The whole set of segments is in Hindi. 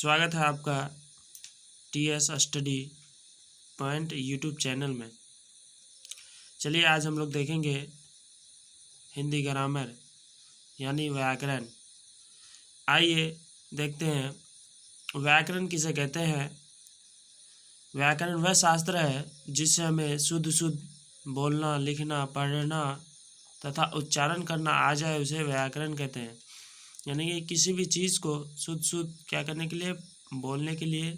स्वागत है आपका TS study point YouTube channel में। चलिए आज हम लोग देखेंगे हिंदी ग्रामर यानी व्याकरण। आइए देखते हैं व्याकरण किसे कहते हैं। व्याकरण वह शास्त्र है जिससे हमें शुद्ध बोलना, लिखना, पढ़ना तथा उच्चारण करना आ जाए, उसे व्याकरण कहते हैं। यानी कि किसी भी चीज़ को शुद्ध क्या करने के लिए, बोलने के लिए,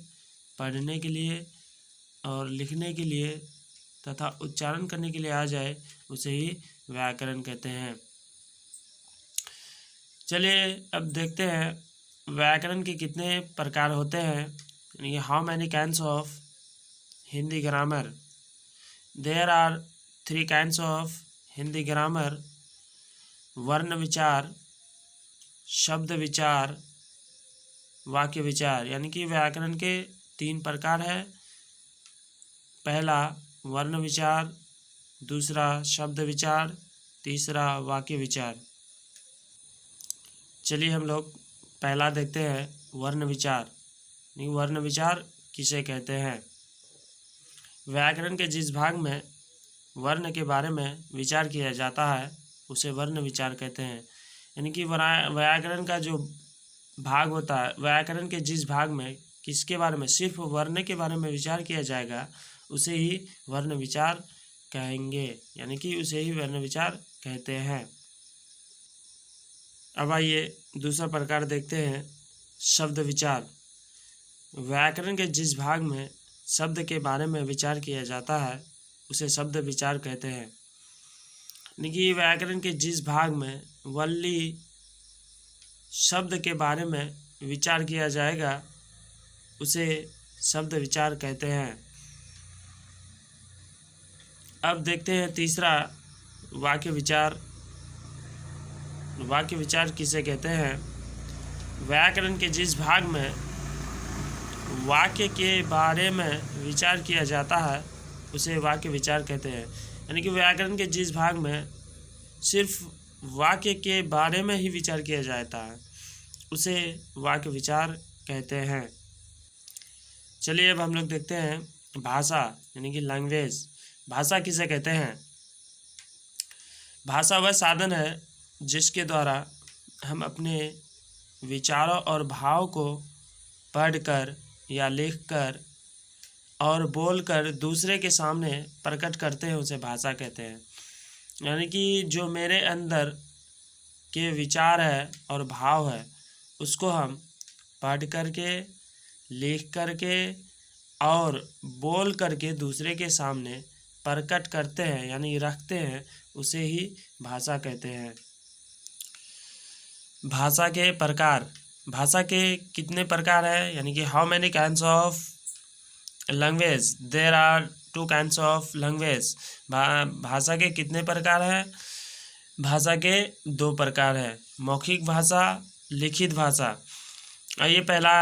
पढ़ने के लिए और लिखने के लिए तथा उच्चारण करने के लिए आ जाए, उसे ही व्याकरण कहते हैं। चलिए अब देखते हैं व्याकरण के कितने प्रकार होते हैं। यानी how many kinds of Hindi grammar. There are 3 kinds of Hindi grammar. वर्ण विचार, शब्द विचार, वाक्य विचार। यानी कि व्याकरण के 3 प्रकार है। पहला वर्ण विचार, दूसरा शब्द विचार, तीसरा वाक्य विचार। चलिए हम लोग पहला देखते हैं वर्ण विचार। वर्ण विचार किसे कहते हैं। व्याकरण के जिस भाग में वर्ण के बारे में विचार किया जाता है उसे वर्ण विचार कहते हैं। यानी कि व्याकरण का जो भाग होता है, व्याकरण के जिस भाग में किसके बारे में, सिर्फ वर्ण के बारे में विचार किया जाएगा, उसे ही वर्ण विचार कहेंगे। यानी कि उसे ही वर्ण विचार कहते हैं। अब आइए दूसरा प्रकार देखते हैं शब्द विचार। व्याकरण के जिस भाग में शब्द के बारे में विचार किया जाता है उसे शब्द विचार कहते हैं। यानी कि व्याकरण के जिस भाग में वल्ली शब्द के बारे में विचार किया जाएगा उसे शब्द विचार कहते हैं। अब देखते हैं तीसरा वाक्य विचार। वाक्य विचार किसे कहते हैं। व्याकरण के जिस भाग में वाक्य के बारे में विचार किया जाता है उसे वाक्य विचार कहते हैं। यानी कि व्याकरण के जिस भाग में सिर्फ वाक्य के बारे में ही विचार किया जाता है उसे वाक्य विचार कहते हैं। चलिए अब हम लोग देखते हैं भाषा यानी कि लैंग्वेज। भाषा किसे कहते हैं। भाषा वह साधन है जिसके द्वारा हम अपने विचारों और भाव को पढ़कर या लिखकर और बोलकर दूसरे के सामने प्रकट करते हैं, उसे भाषा कहते हैं। यानी कि जो मेरे अंदर के विचार है और भाव है उसको हम पढ़ करके, लिख करके और बोल करके दूसरे के सामने प्रकट करते हैं, यानी रखते हैं, उसे ही भाषा कहते हैं। भाषा के प्रकार। भाषा के कितने प्रकार है। यानी कि how many kinds of language. There are 2 kinds of language. भाषा के कितने प्रकार हैं। भाषा के 2 प्रकार है, मौखिक भाषा, लिखित भाषा। ये पहला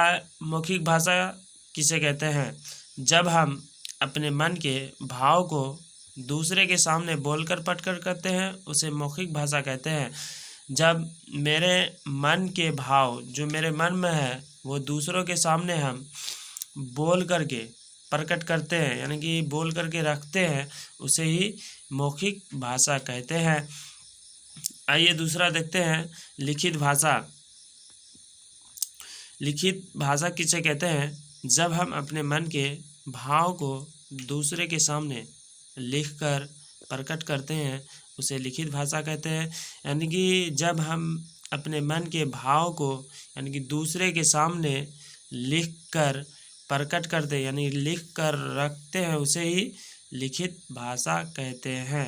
मौखिक भाषा किसे कहते हैं। जब हम अपने मन के भाव को दूसरे के सामने बोलकर प्रकट करते हैं उसे मौखिक भाषा कहते हैं। जब मेरे मन के भाव जो मेरे मन में है वो दूसरों के सामने हम बोल करके प्रकट करते हैं, यानी कि बोल करके रखते हैं, उसे ही मौखिक भाषा कहते हैं। आइए दूसरा देखते हैं लिखित भाषा। लिखित भाषा किसे कहते हैं। जब हम अपने मन के भाव को दूसरे के सामने लिखकर प्रकट करते हैं उसे लिखित भाषा कहते हैं। यानी कि जब हम अपने मन के भाव को यानी कि दूसरे के सामने लिखकर प्रकट करते हैं, यानी लिख कर रखते हैं, उसे ही लिखित भाषा कहते हैं।